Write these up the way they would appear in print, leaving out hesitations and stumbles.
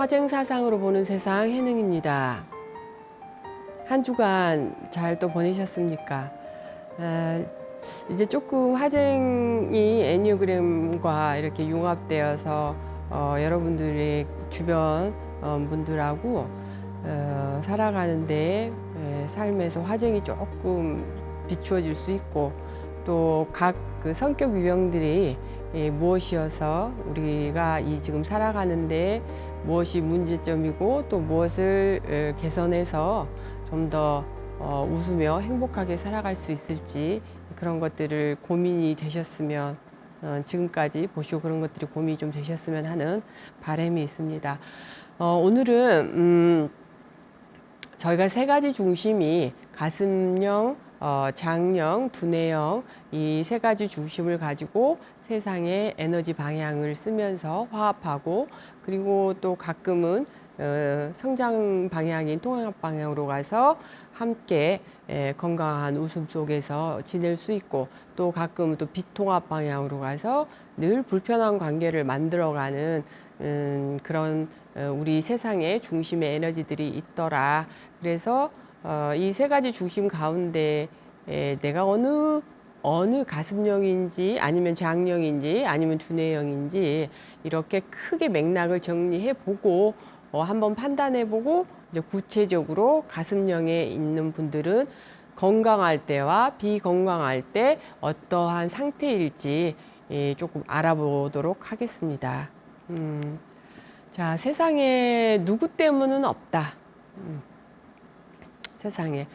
화쟁사상으로 보는 세상 해능입니다. 한 주간 잘 또 보내셨습니까? 이제 조금 화쟁이 애니어그램과 이렇게 융합되어서 여러분들의 주변 분들하고 살아가는데 삶에서 화쟁이 조금 비추어질 수 있고 또 각 그 성격 유형들이 무엇이어서 우리가 이 지금 살아가는데 무엇이 문제점이고 또 무엇을 개선해서 좀 더 웃으며 행복하게 살아갈 수 있을지 그런 것들을 고민이 되셨으면 지금까지 보시고 그런 것들이 고민이 좀 되셨으면 하는 바람이 있습니다. 오늘은 저희가 세 가지 중심이 가슴령, 장령, 두뇌형 이 세 가지 중심을 가지고 세상의 에너지 방향을 쓰면서 화합하고 그리고 또 가끔은 성장 방향인 통합 방향으로 가서 함께 건강한 웃음 속에서 지낼 수 있고 또 가끔은 또 비통합 방향으로 가서 늘 불편한 관계를 만들어가는 그런 우리 세상의 중심의 에너지들이 있더라. 그래서 이 세 가지 중심 가운데 내가 어느 가슴령인지 아니면 장령인지 아니면 두뇌형인지 이렇게 크게 맥락을 정리해 보고 한번 판단해 보고 이제 구체적으로 가슴령에 있는 분들은 건강할 때와 비건강할 때 어떠한 상태일지 조금 알아보도록 하겠습니다. 자, 세상에 누구 때문은 없다. 세상에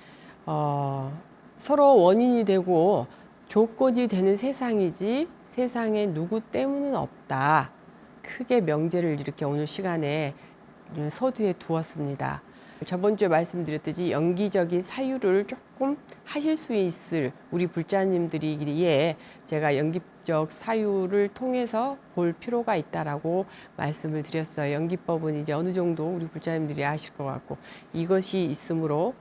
서로 원인이 되고 조건이 되는 세상이지 세상에 누구 때문은 없다. 크게 명제를 이렇게 오늘 시간에 서두에 두었습니다. 저번 주에 말씀드렸듯이 연기적인 사유를 조금 하실 수 있을 우리 불자님들이기에 제가 연기적 사유를 통해서 볼 필요가 있다라고 말씀을 드렸어요. 연기법은 이제 어느 정도 우리 불자님들이 아실 것 같고 이것이 있으므로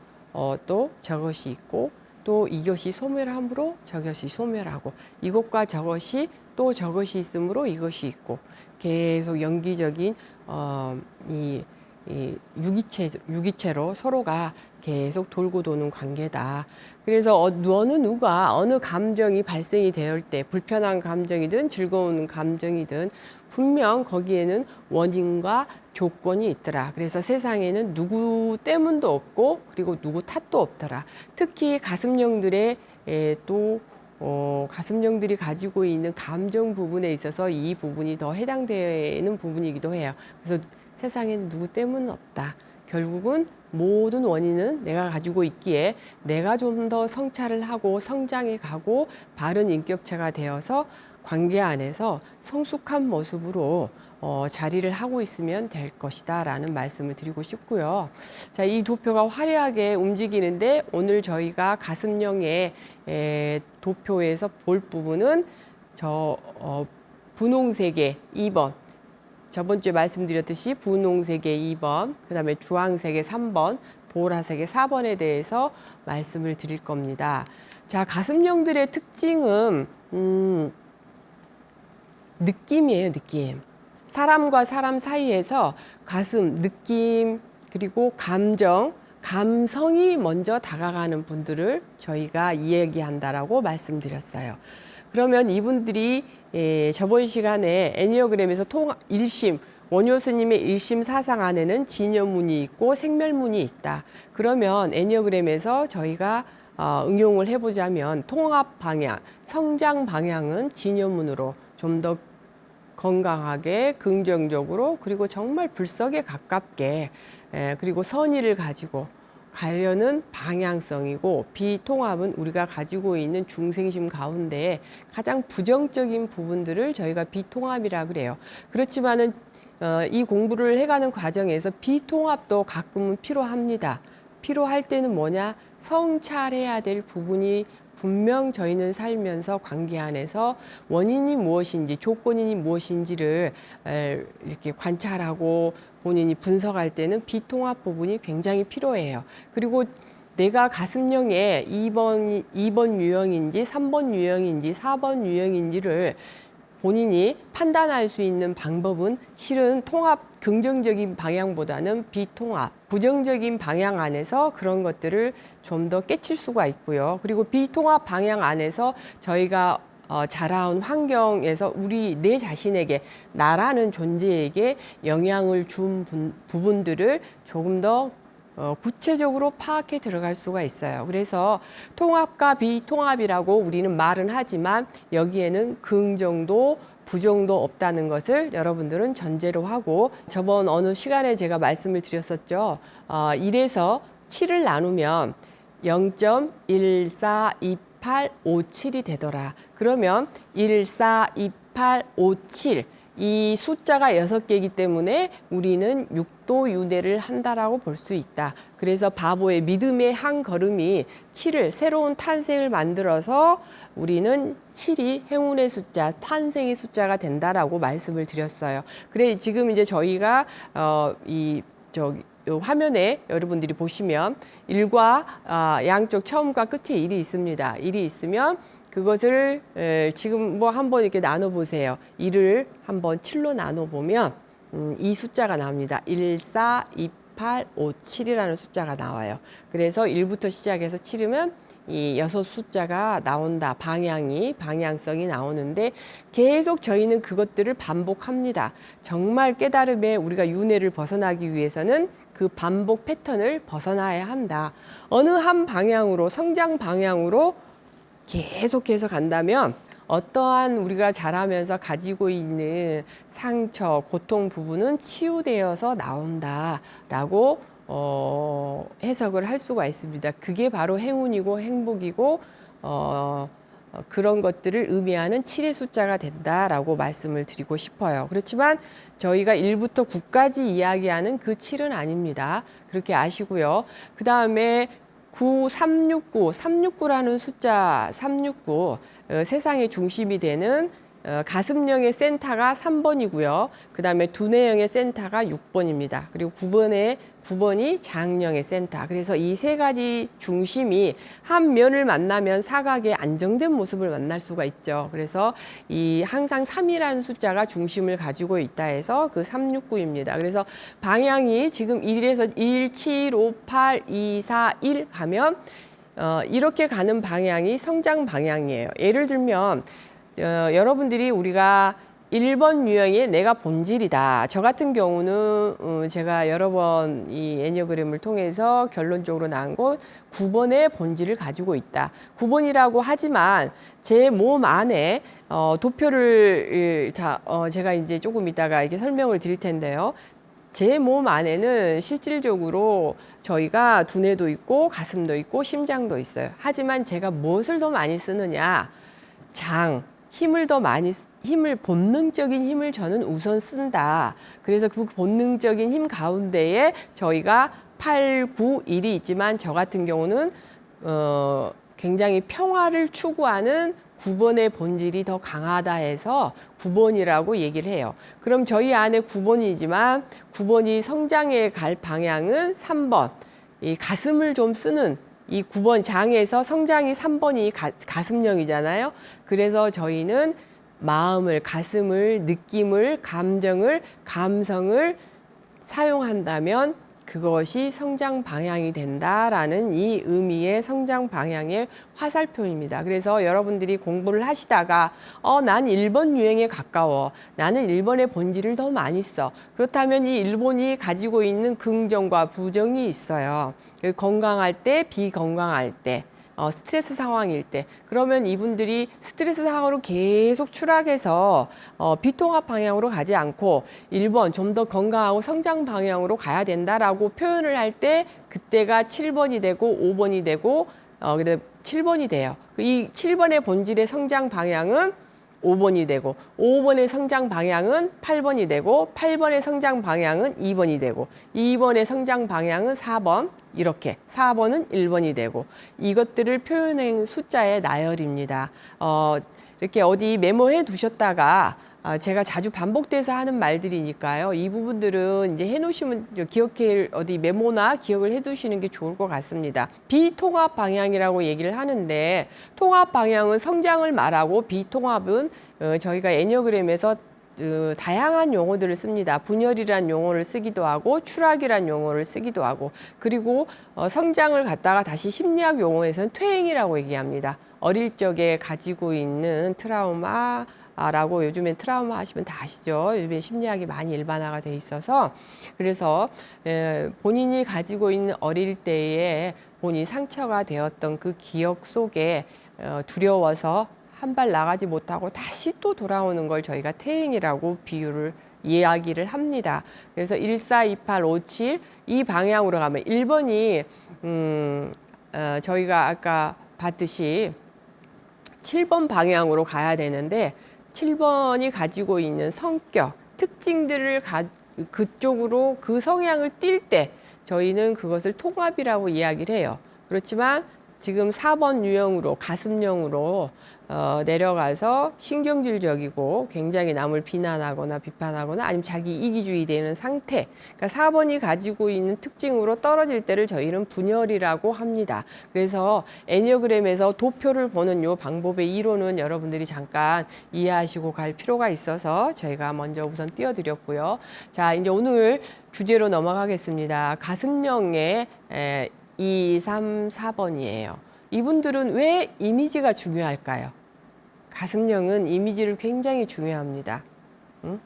또 저것이 있고 또 이것이 소멸함으로 저것이 소멸하고 이것과 저것이 또 저것이 있으므로 이것이 있고 계속 연기적인 이 유기체로 서로가 계속 돌고 도는 관계다. 그래서 어느 감정이 발생이 되을 때 불편한 감정이든 즐거운 감정이든 분명 거기에는 원인과 조건이 있더라. 그래서 세상에는 누구 때문도 없고 그리고 누구 탓도 없더라. 특히 가슴령들의 가슴령들이 가지고 있는 감정 부분에 있어서 이 부분이 더 해당되는 부분이기도 해요. 그래서 세상에는 누구 때문은 없다. 결국은 모든 원인은 내가 가지고 있기에 내가 좀 더 성찰을 하고 성장해 가고 바른 인격체가 되어서 관계 안에서 성숙한 모습으로 자리를 하고 있으면 될 것이다 라는 말씀을 드리고 싶고요. 자, 이 도표가 화려하게 움직이는데 오늘 저희가 가슴령의 도표에서 볼 부분은 분홍색의 2번 저번 주에 말씀드렸듯이 분홍색의 2번, 그 다음에 주황색의 3번, 보라색의 4번에 대해서 말씀을 드릴 겁니다. 자, 가슴령들의 특징은 느낌이에요, 느낌. 사람과 사람 사이에서 가슴, 느낌, 그리고 감정, 감성이 먼저 다가가는 분들을 저희가 이야기한다라고 말씀드렸어요. 그러면 이분들이 저번 시간에 애니어그램에서 일심, 원효 스님의 일심 사상 안에는 진여문이 있고 생멸문이 있다. 그러면 애니어그램에서 저희가 응용을 해보자면 통합 방향, 성장 방향은 진여문으로 좀 더 건강하게 긍정적으로 그리고 정말 불석에 가깝게 그리고 선의를 가지고 가려는 방향성이고 비통합은 우리가 가지고 있는 중생심 가운데 가장 부정적인 부분들을 저희가 비통합이라 그래요. 그렇지만은 이 공부를 해가는 과정에서 비통합도 가끔은 필요합니다. 필요할 때는 뭐냐? 성찰해야 될 부분이 분명 저희는 살면서 관계 안에서 원인이 무엇인지 조건이 무엇인지를 이렇게 관찰하고 본인이 분석할 때는 비통합 부분이 굉장히 필요해요. 그리고 내가 가슴령에 2번 유형인지 3번 유형인지 4번 유형인지를 본인이 판단할 수 있는 방법은 실은 통합 긍정적인 방향보다는 비통합, 부정적인 방향 안에서 그런 것들을 좀 더 깨칠 수가 있고요. 그리고 비통합 방향 안에서 저희가 자라온 환경에서 우리 내 자신에게 나라는 존재에게 영향을 준 부분들을 조금 더 구체적으로 파악해 들어갈 수가 있어요. 그래서 통합과 비통합이라고 우리는 말은 하지만 여기에는 긍정도 부정도 없다는 것을 여러분들은 전제로 하고, 저번 어느 시간에 제가 말씀을 드렸었죠. 1에서 7을 나누면 0.142857이 되더라. 그러면 142857, 이 숫자가 6개이기 때문에 우리는 6도 윤회를 한다라고 볼 수 있다. 그래서 바보의 믿음의 한 걸음이 7을, 새로운 탄생을 만들어서 우리는 7이 행운의 숫자, 탄생의 숫자가 된다라고 말씀을 드렸어요. 그래 지금 이제 저희가 이 화면에 여러분들이 보시면 1과 양쪽 처음과 끝에 1이 있습니다. 1이 있으면 그것을 지금 뭐 한번 이렇게 나눠 보세요. 1을 한번 7로 나눠 보면 이 숫자가 나옵니다. 142857이라는 숫자가 나와요. 그래서 1부터 시작해서 7이면 이 6 숫자가 나온다. 방향성이 나오는데 계속 저희는 그것들을 반복합니다. 정말 깨달음에 우리가 윤회를 벗어나기 위해서는 그 반복 패턴을 벗어나야 한다. 어느 한 방향으로, 성장 방향으로 계속해서 간다면 어떠한 우리가 자라면서 가지고 있는 상처, 고통 부분은 치유되어서 나온다라고 해석을 할 수가 있습니다. 그게 바로 행운이고 행복이고 그런 것들을 의미하는 7의 숫자가 된다라고 말씀을 드리고 싶어요. 그렇지만 저희가 1부터 9까지 이야기하는 그 7은 아닙니다. 그렇게 아시고요. 그 다음에 369라는 숫자, 369, 세상의 중심이 되는 가슴령의 센터가 3번이고요. 그 다음에 두뇌형의 센터가 6번입니다. 그리고 9번이 장령의 센터. 그래서 이 세 가지 중심이 한 면을 만나면 사각의 안정된 모습을 만날 수가 있죠. 그래서 이 항상 3이라는 숫자가 중심을 가지고 있다 해서 그 369입니다. 그래서 방향이 지금 1에서 1, 7, 5, 8, 2, 4, 1 가면 이렇게 가는 방향이 성장 방향이에요. 예를 들면 여러분들이 우리가 1번 유형이 내가 본질이다. 저 같은 경우는 제가 여러 번 이 애니어그램을 통해서 결론적으로 나온 건 9번의 본질을 가지고 있다. 9번이라고 하지만 제 몸 안에 도표를 제가 이제 조금 이따가 이렇게 설명을 드릴 텐데요. 제 몸 안에는 실질적으로 저희가 두뇌도 있고 가슴도 있고 심장도 있어요. 하지만 제가 무엇을 더 많이 쓰느냐? 본능적인 힘을 저는 우선 쓴다. 그래서 그 본능적인 힘 가운데에 저희가 8, 9, 1이 있지만 저 같은 경우는 굉장히 평화를 추구하는 9번의 본질이 더 강하다 해서 9번이라고 얘기를 해요. 그럼 저희 안에 9번이지만 9번이 성장해 갈 방향은 3번. 이 가슴을 좀 쓰는 이 9번 장에서 성장이 3번이 가슴령이잖아요. 그래서 저희는 마음을, 가슴을, 느낌을, 감정을, 감성을 사용한다면 그것이 성장 방향이 된다라는 이 의미의 성장 방향의 화살표입니다. 그래서 여러분들이 공부를 하시다가 난 1번 유형에 가까워. 나는 1번의 본질을 더 많이 써. 그렇다면 이 1번이 가지고 있는 긍정과 부정이 있어요. 건강할 때, 비건강할 때. 스트레스 상황일 때, 그러면 이분들이 스트레스 상황으로 계속 추락해서 비통합 방향으로 가지 않고 1번 좀 더 건강하고 성장 방향으로 가야 된다라고 표현을 할 때 그때가 7번이 되고 5번이 되고 7번이 돼요. 이 7번의 본질의 성장 방향은 5번이 되고 5번의 성장 방향은 8번이 되고 8번의 성장 방향은 2번이 되고 2번의 성장 방향은 4번, 이렇게 4번은 1번이 되고 이것들을 표현한 숫자의 나열입니다. 이렇게 어디 메모해 두셨다가 제가 자주 반복돼서 하는 말들이니까요. 이 부분들은 이제 해놓으시면 기억해 어디 메모나 기억을 해두시는 게 좋을 것 같습니다. 비통합 방향이라고 얘기를 하는데 통합 방향은 성장을 말하고 비통합은 저희가 애니어그램에서 다양한 용어들을 씁니다. 분열이란 용어를 쓰기도 하고 추락이란 용어를 쓰기도 하고 그리고 성장을 갖다가 다시 심리학 용어에서는 퇴행이라고 얘기합니다. 어릴 적에 가지고 있는 트라우마 라고 요즘엔 트라우마 하시면 다 아시죠. 요즘에 심리학이 많이 일반화가 돼 있어서 그래서 본인이 가지고 있는 어릴 때에 본인이 상처가 되었던 그 기억 속에 두려워서 한 발 나가지 못하고 다시 또 돌아오는 걸 저희가 퇴행이라고 이야기를 합니다. 그래서 142857 이 방향으로 가면 1번이 저희가 아까 봤듯이 7번 방향으로 가야 되는데 7번이 가지고 있는 성격, 특징들을 그쪽으로 그 성향을 띌 때 저희는 그것을 통합이라고 이야기를 해요. 그렇지만 지금 4번 유형으로 가슴형으로 내려가서 신경질적이고 굉장히 남을 비난하거나 비판하거나 아니면 자기 이기주의 되는 상태. 그러니까 4번이 가지고 있는 특징으로 떨어질 때를 저희는 분열이라고 합니다. 그래서 애니어그램에서 도표를 보는 요 방법의 이론은 여러분들이 잠깐 이해하시고 갈 필요가 있어서 저희가 먼저 우선 띄워드렸고요. 자, 이제 오늘 주제로 넘어가겠습니다. 가슴형의 2, 3, 4번이에요. 이분들은 왜 이미지가 중요할까요? 가슴형은 이미지를 굉장히 중요합니다. 응?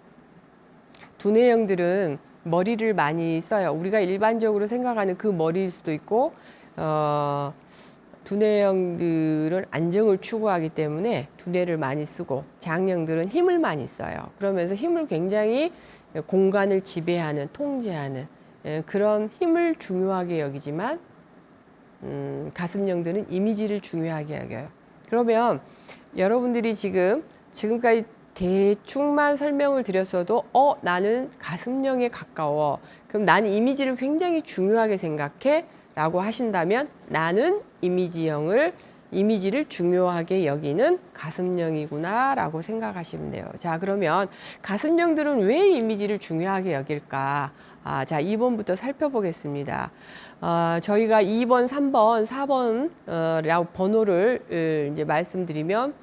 두뇌형들은 머리를 많이 써요. 우리가 일반적으로 생각하는 그 머리일 수도 있고 두뇌형들은 안정을 추구하기 때문에 두뇌를 많이 쓰고 장형들은 힘을 많이 써요. 그러면서 힘을 굉장히 공간을 지배하는, 통제하는 그런 힘을 중요하게 여기지만 가슴형들은 이미지를 중요하게 여겨요. 그러면 여러분들이 지금까지 대충만 설명을 드렸어도 나는 가슴형에 가까워. 그럼 나는 이미지를 굉장히 중요하게 생각해 라고 하신다면 나는 이미지를 중요하게 여기는 가슴형이구나 라고 생각하시면 돼요. 자, 그러면 가슴형들은 왜 이미지를 중요하게 여길까? 자, 2번부터 살펴보겠습니다. 저희가 2번, 3번, 4번 번호를 이제 말씀드리면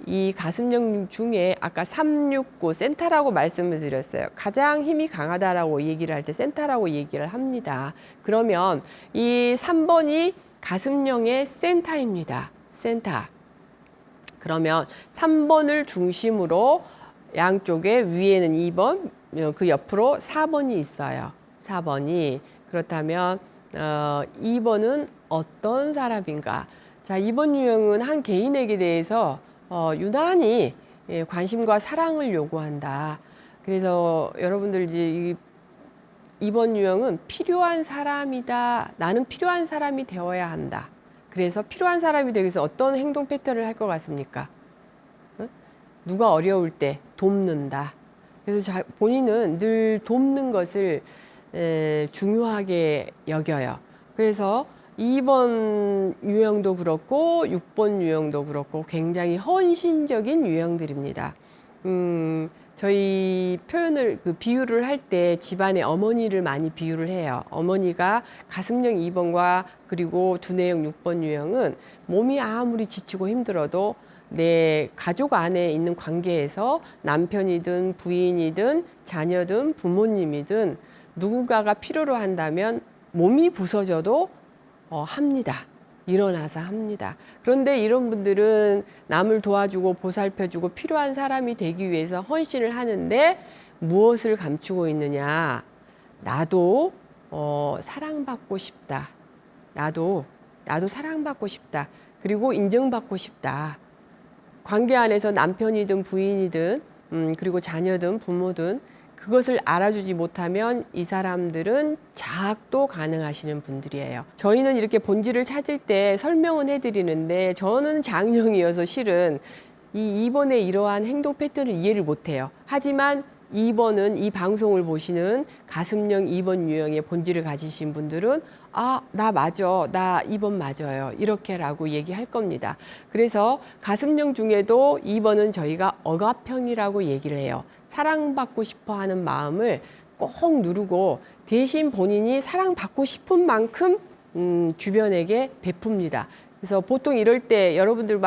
이 가슴형 중에 아까 369 센터라고 말씀을 드렸어요. 가장 힘이 강하다라고 얘기를 할 때 센터라고 얘기를 합니다. 그러면 이 3번이 가슴형의 센터입니다. 센터. 그러면 3번을 중심으로 양쪽에 위에는 2번, 그 옆으로 4번이 있어요. 4번이. 그렇다면 2번은 어떤 사람인가? 자, 2번 유형은 한 개인에게 대해서 유난히 관심과 사랑을 요구한다. 그래서 여러분들 이제 2번 유형은 필요한 사람이다. 나는 필요한 사람이 되어야 한다. 그래서 필요한 사람이 되기 위해서 어떤 행동 패턴을 할 것 같습니까? 누가 어려울 때 돕는다. 그래서 본인은 늘 돕는 것을 중요하게 여겨요. 그래서 2번 유형도 그렇고 6번 유형도 그렇고 굉장히 헌신적인 유형들입니다. 저희 비유를 할 때 집안의 어머니를 많이 비유를 해요. 어머니가 가슴형 2번과 그리고 두뇌형 6번 유형은 몸이 아무리 지치고 힘들어도 내 가족 안에 있는 관계에서 남편이든 부인이든 자녀든 부모님이든 누군가가 필요로 한다면 몸이 부서져도 합니다. 일어나서 합니다. 그런데 이런 분들은 남을 도와주고 보살펴주고 필요한 사람이 되기 위해서 헌신을 하는데 무엇을 감추고 있느냐? 나도 사랑받고 싶다. 나도 사랑받고 싶다. 그리고 인정받고 싶다. 관계 안에서 남편이든 부인이든 그리고 자녀든 부모든 그것을 알아주지 못하면 이 사람들은 자학도 가능하시는 분들이에요. 저희는 이렇게 본질을 찾을 때 설명은 해드리는데 저는 장형이어서 실은 이 2번의 이러한 행동 패턴을 이해를 못해요. 하지만 2번은 이 방송을 보시는 가슴령 2번 유형의 본질을 가지신 분들은 아, 나 맞아. 나 2번 맞아요. 이렇게라고 얘기할 겁니다. 그래서 가슴령 중에도 2번은 저희가 억압형이라고 얘기를 해요. 사랑받고 싶어 하는 마음을 꼭 누르고 대신 본인이 사랑받고 싶은 만큼 주변에게 베풉니다. 그래서 보통 이럴 때 여러분들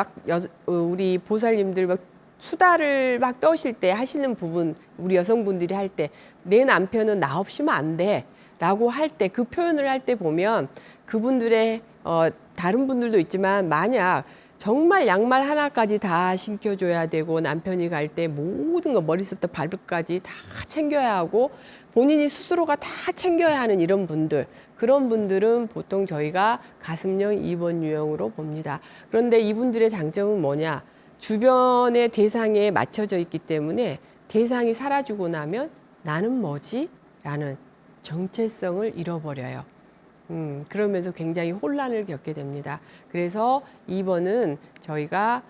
우리 보살님들 막 수다를 막 떠실 때 하시는 부분, 우리 여성분들이 할 때 내 남편은 나 없이면 안 돼 라고 할 때, 그 표현을 할 때 보면 그분들의 다른 분들도 있지만 만약 정말 양말 하나까지 다 신겨줘야 되고 남편이 갈 때 모든 거 머리부터 발끝까지 다 챙겨야 하고 본인이 스스로가 다 챙겨야 하는 이런 분들, 그런 분들은 보통 저희가 가슴령 2번 유형으로 봅니다. 그런데 이분들의 장점은 뭐냐? 주변의 대상에 맞춰져 있기 때문에 대상이 사라지고 나면 나는 뭐지? 라는 정체성을 잃어버려요. 그러면서 굉장히 혼란을 겪게 됩니다. 그래서 2번은 저희가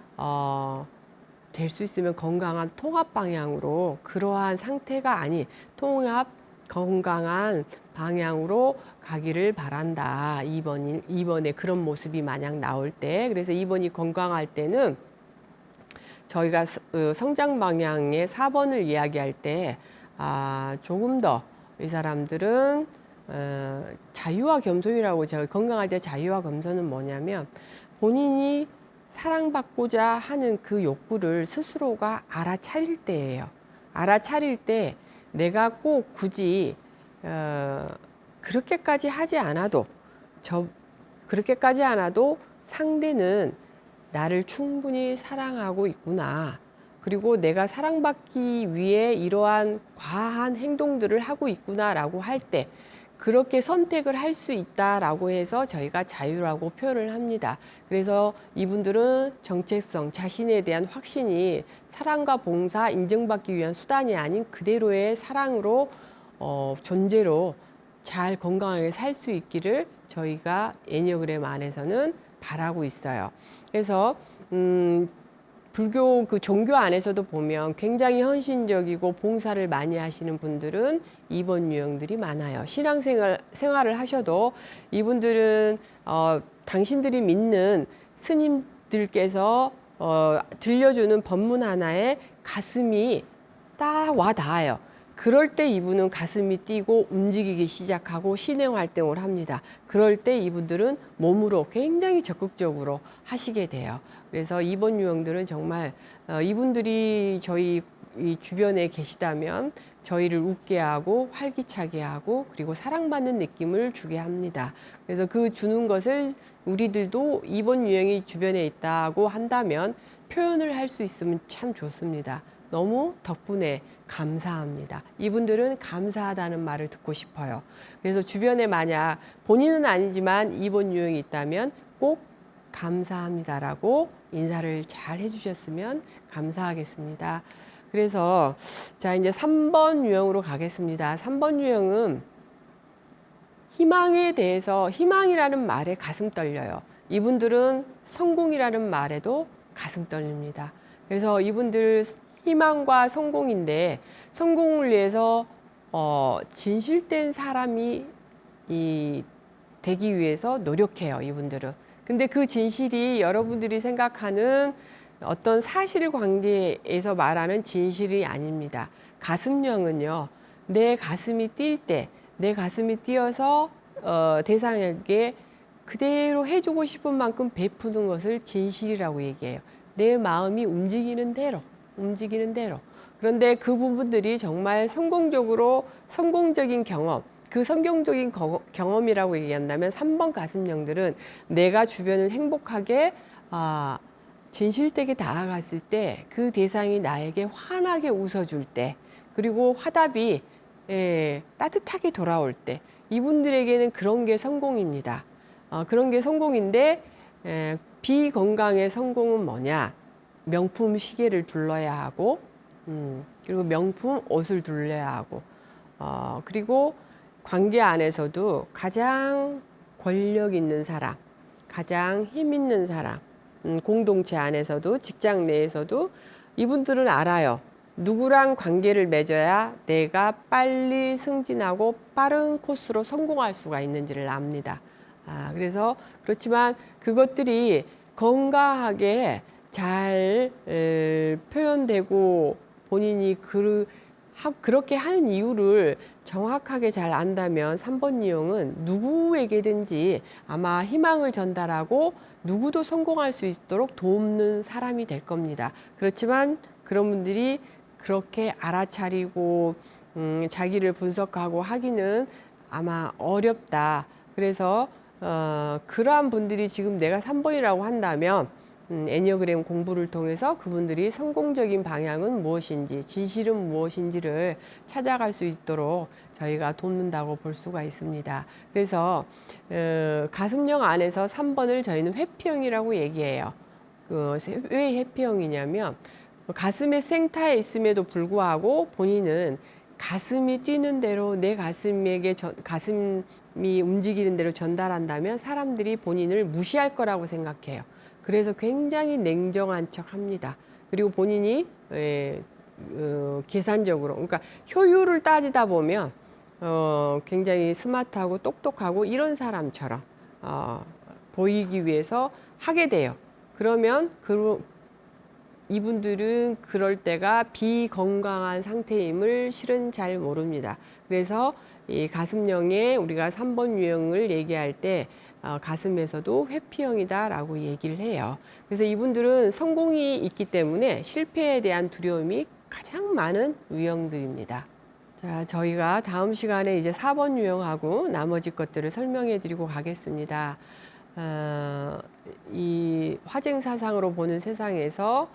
될 수 있으면 건강한 통합 방향으로, 그러한 상태가 아닌 통합 건강한 방향으로 가기를 바란다. 2번에 그런 모습이 만약 나올 때, 그래서 2번이 건강할 때는 저희가 성장 방향의 4번을 이야기할 때 조금 더 이 사람들은 자유와 겸손이라고, 제가 건강할 때 자유와 겸손은 뭐냐면 본인이 사랑받고자 하는 그 욕구를 스스로가 알아차릴 때예요. 알아차릴 때 내가 꼭 굳이 그렇게까지 하지 않아도 그렇게까지 않아도 상대는 나를 충분히 사랑하고 있구나. 그리고 내가 사랑받기 위해 이러한 과한 행동들을 하고 있구나라고 할 때 그렇게 선택을 할 수 있다라고 해서 저희가 자유라고 표현을 합니다. 그래서 이분들은 정체성, 자신에 대한 확신이 사랑과 봉사, 인정받기 위한 수단이 아닌 그대로의 사랑으로 존재로 잘 건강하게 살 수 있기를 저희가 애니어그램 안에서는 바라고 있어요. 그래서 불교 그 종교 안에서도 보면 굉장히 헌신적이고 봉사를 많이 하시는 분들은 2번 유형들이 많아요. 신앙생활을 하셔도 이분들은 당신들이 믿는 스님들께서 들려주는 법문 하나에 가슴이 딱 와 닿아요. 그럴 때 이분은 가슴이 뛰고 움직이기 시작하고 신행 활동을 합니다. 그럴 때 이분들은 몸으로 굉장히 적극적으로 하시게 돼요. 그래서 2번 유형들은 정말 이분들이 저희 이 주변에 계시다면 저희를 웃게 하고 활기차게 하고 그리고 사랑받는 느낌을 주게 합니다. 그래서 그 주는 것을 우리들도 2번 유형이 주변에 있다고 한다면 표현을 할 수 있으면 참 좋습니다. 너무 덕분에 감사합니다. 이분들은 감사하다는 말을 듣고 싶어요. 그래서 주변에 만약 본인은 아니지만 2번 유형이 있다면 꼭 감사합니다라고 인사를 잘 해주셨으면 감사하겠습니다. 그래서 자, 이제 3번 유형으로 가겠습니다. 3번 유형은 희망에 대해서, 희망이라는 말에 가슴 떨려요. 이분들은 성공이라는 말에도 가슴 떨립니다. 그래서 이분들 희망과 성공인데 성공을 위해서 진실된 사람이 되기 위해서 노력해요, 이분들은. 근데 그 진실이 여러분들이 생각하는 어떤 사실관계에서 말하는 진실이 아닙니다. 가슴령은요, 내 가슴이 뛸 때, 내 가슴이 뛰어서 대상에게 그대로 해주고 싶은 만큼 베푸는 것을 진실이라고 얘기해요. 내 마음이 움직이는 대로. 그런데 그 부분들이 정말 성공적인 경험, 그 성공적인 경험이라고 얘기한다면 3번 가슴령들은 내가 주변을 행복하게 진실되게 다가갔을 때, 그 대상이 나에게 환하게 웃어줄 때, 그리고 화답이 따뜻하게 돌아올 때, 이분들에게는 그런 게 성공입니다. 그런 게 성공인데 비건강의 성공은 뭐냐? 명품 시계를 둘러야 하고, 그리고 명품 옷을 둘러야 하고, 그리고 관계 안에서도 가장 권력 있는 사람, 가장 힘 있는 사람, 공동체 안에서도 직장 내에서도 이분들은 알아요. 누구랑 관계를 맺어야 내가 빨리 승진하고 빠른 코스로 성공할 수가 있는지를 압니다. 그래서 그렇지만 그것들이 건강하게 잘 표현되고 본인이 그렇게 하는 이유를 정확하게 잘 안다면 3번 유형은 누구에게든지 아마 희망을 전달하고 누구도 성공할 수 있도록 돕는 사람이 될 겁니다. 그렇지만 그런 분들이 그렇게 알아차리고 자기를 분석하고 하기는 아마 어렵다. 그래서 그러한 분들이 지금 내가 3번이라고 한다면 애니어그램 공부를 통해서 그분들이 성공적인 방향은 무엇인지, 진실은 무엇인지를 찾아갈 수 있도록 저희가 돕는다고 볼 수가 있습니다. 그래서 가슴령 안에서 3번을 저희는 회피형이라고 얘기해요. 왜 회피형이냐면 가슴에 생타에 있음에도 불구하고 본인은 가슴이 뛰는 대로 내 가슴이 움직이는 대로 전달한다면 사람들이 본인을 무시할 거라고 생각해요. 그래서 굉장히 냉정한 척 합니다. 그리고 본인이 계산적으로, 그러니까 효율을 따지다 보면 굉장히 스마트하고 똑똑하고 이런 사람처럼 보이기 위해서 하게 돼요. 그러면 이분들은 그럴 때가 비건강한 상태임을 실은 잘 모릅니다. 그래서 이 가슴령에 우리가 3번 유형을 얘기할 때 가슴에서도 회피형이다라고 얘기를 해요. 그래서 이분들은 성공이 있기 때문에 실패에 대한 두려움이 가장 많은 유형들입니다. 자, 저희가 다음 시간에 이제 4번 유형하고 나머지 것들을 설명해 드리고 가겠습니다. 이 화쟁사상으로 보는 세상에서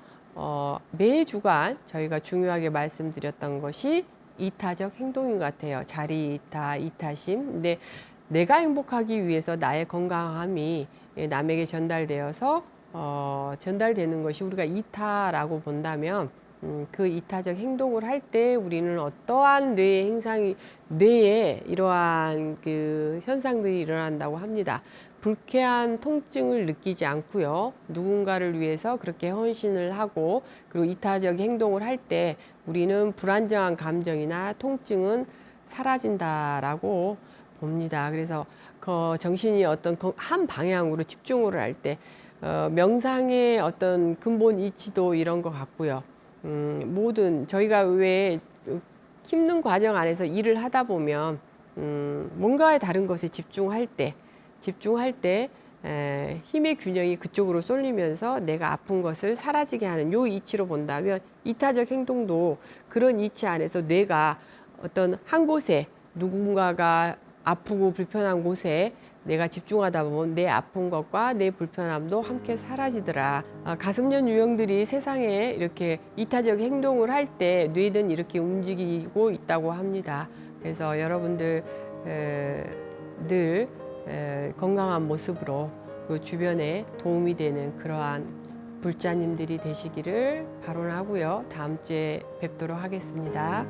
매 주간 저희가 중요하게 말씀드렸던 것이 이타적 행동인 것 같아요. 자리 이타, 이타심. 근데 내가 행복하기 위해서 나의 건강함이 남에게 전달되어서 전달되는 것이 우리가 이타라고 본다면 그 이타적 행동을 할 때 우리는 어떠한 뇌에 이러한 그 현상들이 일어난다고 합니다. 불쾌한 통증을 느끼지 않고요. 누군가를 위해서 그렇게 헌신을 하고 그리고 이타적 행동을 할 때 우리는 불안정한 감정이나 통증은 사라진다라고 봅니다. 그래서 정신이 어떤 한 방향으로 집중을 할 때 명상의 어떤 근본 이치도 이런 것 같고요. 모든 저희가 왜 힘든 과정 안에서 일을 하다 보면 뭔가의 다른 것에 집중할 때 힘의 균형이 그쪽으로 쏠리면서 내가 아픈 것을 사라지게 하는 요 이치로 본다면 이타적 행동도 그런 이치 안에서 뇌가 어떤 한 곳에 누군가가 아프고 불편한 곳에 내가 집중하다 보면 내 아픈 것과 내 불편함도 함께 사라지더라. 가슴년 유형들이 세상에 이렇게 이타적 행동을 할 때 뇌는 이렇게 움직이고 있다고 합니다. 그래서 여러분들 늘 건강한 모습으로 그 주변에 도움이 되는 그러한 불자님들이 되시기를 발언하고요. 다음 주에 뵙도록 하겠습니다.